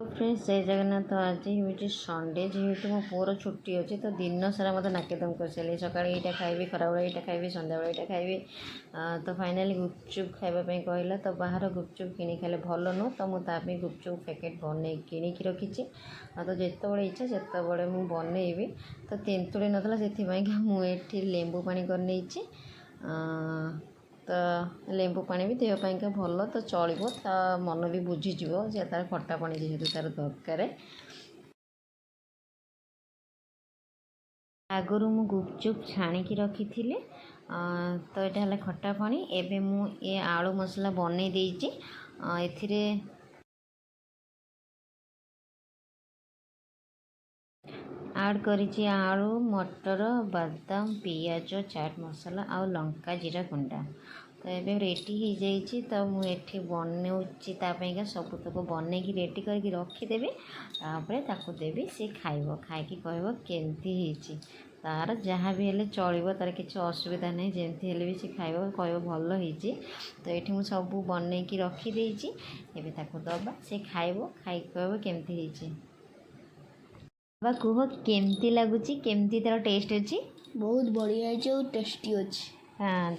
Friends जय जगन्नाथ। आज हूँ संडे जेहेतु मो पुअर छुट्टी अच्छी तो दिन सारा मतलब नाकेदम कर सारे सका यहाँ खाइबी खराबे यहाँ खाइबी संध्या यहाँ खाइबी तो फाइनाली गुपचुप खावाई कहला तो बाहर गुपचुप किणी खाले भल नुह तो मुझे गुपचुप पैकेट बन कि रखी तो जिते इच्छा से बनइबी तो तेंतुड़ी नाला से मुझे लेंबू पानी कर नहीं तो लेंबू पानी भी देहपाइंका भल तो चलो ता मन भी बुझीज से तार खट्टा पानी जेहेतु तार दरकार आगु मु गुपचुप छाणिकी रखी थी तो यहाँ है खट्टा पानी एवं मु ये आलू मसला बनई देती एथिरे आड करी आलू मटर बादाम पियाज चाट मसला आ लंका जीरा गुंडा तो ये रेडी हो जाइए तो मुझे बनाऊँगा सबुतक बन की रेडी करके रखीदेवी तापर देवी सी खाइब खाई कह केमती तार जहाँ भी हेले चलो तार किसी असुविधा नहीं जमती हेले भी सी खाइब कह भल होती तो ये मुझे सब बन की रखीदे दबा सी खाइब खाई कह केमती बा कह केमती लगुच केमती तार टेस्ट अच्छी बहुत बढ़िया है टेस्टी अच्छी। हाँ